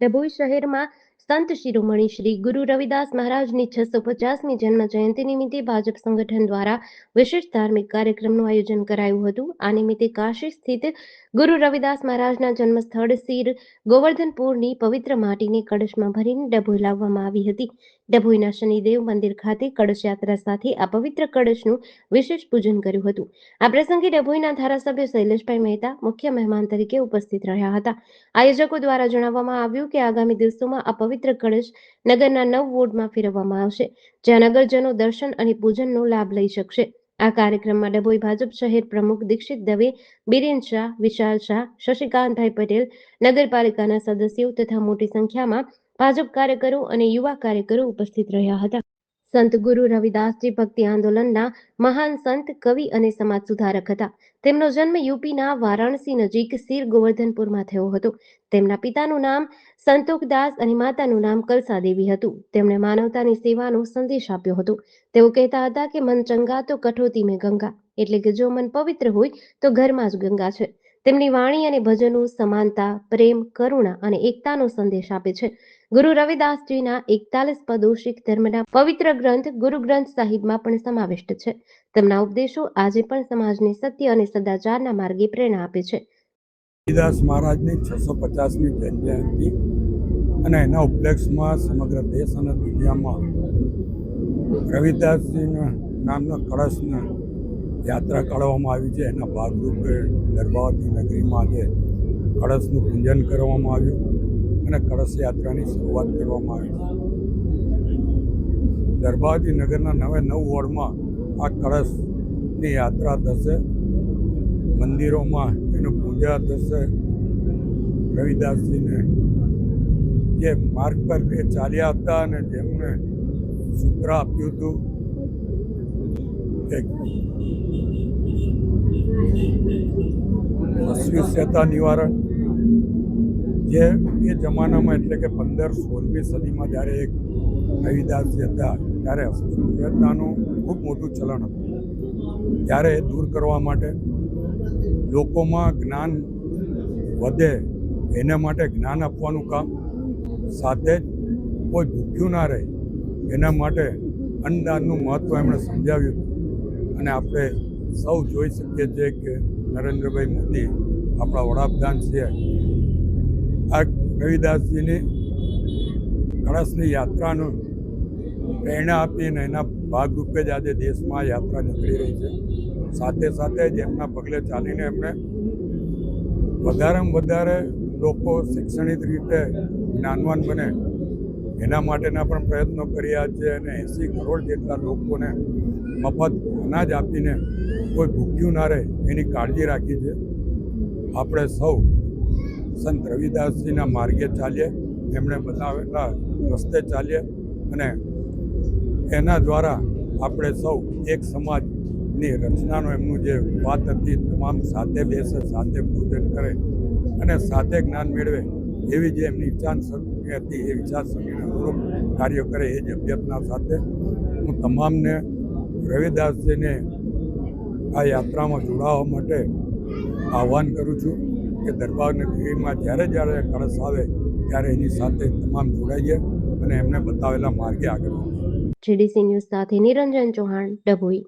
ડભોઈ શહેરમાં સંત શિરોમણી શ્રી ગુરુ રવિદાસ મહારાજની 650મી જન્મ જયંતિ નિમિત્તે ભાજપ સંગઠન દ્વારા વિશેષ ધાર્મિક કાર્યક્રમનું આયોજન કરાયું હતું. આ નિમિત્તે કાશી સ્થિત ગુરુ રવિદાસ મહારાજના જન્મસ્થળ શ્રી ગોવર્ધનપુરની પવિત્ર માટીને કળશમાં ભરીને ડભોઈ લાવવામાં આવી હતી. ડભોઈના શનિદેવ મંદિર ખાતે કળશ યાત્રા સાથે આ પવિત્ર કળશનું વિશેષ પૂજન કર્યું હતું. આ પ્રસંગે ડભોઈના ધારાસભ્ય શૈલેષભાઈ મહેતા મુખ્ય મહેમાન તરીકે ઉપસ્થિત રહ્યા હતા. આયોજકો દ્વારા જણાવવામાં આવ્યું કે આગામી દિવસોમાં આ પવિત્ર કળશ નગરના 9 વોર્ડમાં ફેરવવામાં આવશે, જ્યાં નગરજનો દર્શન અને પૂજનનો લાભ લઈ શકશે. આ કાર્યક્રમમાં ડભોઈ ભાજપ શહેર પ્રમુખ દીક્ષિત દવે, બિરેન શાહ, વિશાલ શાહ, શશિકાંતભાઈ પટેલ, નગરપાલિકાના સદસ્યો તથા મોટી સંખ્યામાં ભાજપ કાર્યકરો અને યુવા કાર્યકરો ઉપસ્થિત રહ્યા હતા. સંત ગુરુ રવિદાસજી ભક્તિ આંદોલનના મહાન સંત, કવિ અને સમાજ સુધારક હતા. તેમનો જન્મ યુપીના વારાણસી નજીક સિર ગોવર્ધનપુરમાં થયો હતો. તેમના પિતાનું નામ સંતોખદાસ અને માતાનું નામ કલસા દેવી હતું. તેમણે માનવતાની સેવાનો સંદેશ આપ્યો હતો. તેઓ કહેતા હતા કે મન ચંગા તો કઠોતી મેં ગંગા, એટલે કે જો મન પવિત્ર હોય તો ઘરમાં જ ગંગા છે. તેમની વાણી અને ભજનો સમાનતા, પ્રેમ, કરુણા અને એકતાનો સંદેશ આપે છે. ગુરુ રવિદાસજીના 41 પદો શીખ ધર્મના પવિત્ર ગ્રંથ ગુરુ ગ્રંથ સાહિબમાં પણ સમાવિષ્ટ છે. તેમના ઉપદેશો આજે પણ સમાજને સત્ય અને સદાચારના માર્ગે પ્રેરણા આપે છે. રવિદાસ મહારાજની 650મી જન્મજયંતિ અને એના ઉપલક્ષમાં સમગ્ર દેશ અને દુનિયામાં રવિદાસજીના નામના કળશને યાત્રા કાઢવામાં આવી છે. એના ભાગરૂપે દરબાવતી નગરીમાં આજે કળશનું પૂજન કરવામાં આવ્યું અને કળશ યાત્રાની શરૂઆત કરવામાં આવી છે. દરબાવતી નગરના 9 વોર્ડમાં આ કળશની યાત્રા થશે. મંદિરોમાં એનું પૂજા થશે. રવિદાસજીને જે માર્ગ પર એ ચાલ્યા હતા અને જેમને સૂત્ર આપ્યું હતું એક અસ્પૃશ્યતા નિવારણ, જે એ જમાનામાં એટલે કે 15-16મી સદીમાં જ્યારે એક રવિદાસજી હતા ત્યારે અસ્પૃશ્યતાનું ખૂબ મોટું ચલણ હતું. ત્યારે એ દૂર કરવા માટે, લોકોમાં જ્ઞાન વધે એના માટે જ્ઞાન આપવાનું કામ, સાથે જ કોઈ ભૂખ્યું ના રહે એના માટે અન્નદાનનું મહત્ત્વ એમણે સમજાવ્યું હતું. અને આપણે સૌ જોઈ શકીએ છીએ કે નરેન્દ્રભાઈ મોદી આપણા વડાપ્રધાન છે આ રવિદાસજીની કળશની યાત્રાનું પ્રેરણા આપીને એના ભાગરૂપે જ આજે દેશમાં યાત્રા નીકળી રહી છે. સાથે સાથે જ એમના પગલે ચાલીને એમણે વધારેમાં વધારે લોકો શૈક્ષણિક રીતે જ્ઞાનવાન બને એના માટેના પણ પ્રયત્નો કર્યા છે અને 80 કરોડ જેટલા લોકોને મફત અનાજ આપીને કોઈ ભૂખ્યું ના રહે એની કાળજી રાખી છે. આપણે સૌ સંત રવિદાસજીના માર્ગે ચાલીએ, એમણે બતાવેલા રસ્તે ચાલીએ અને એના દ્વારા આપણે સૌ એક સમાજની રચનાનો એમનું જે વાત હતી, તમામ સાથે બેસે, સાથે પૂજન કરે અને સાથે જ્ઞાન મેળવે એવી જે એમની વિચારસરણી હતી એ વિચારસરણીને અનુરૂપ કાર્ય કરે એ જ અભ્યર્થના સાથે હું તમામને રવિદાસજીને આ યાત્રામાં જોડાવા માટે આહ્વાન કરું છું કે દરબાર નગરીમાં જ્યારે જ્યારે કળશ આવે ત્યારે એની સાથે તમામ જોડાઈએ અને એમને બતાવેલા માર્ગે આગળ વધીએ. GDC ન્યૂઝ સાથે નિરંજન ચૌહાણ, ડભોઈ.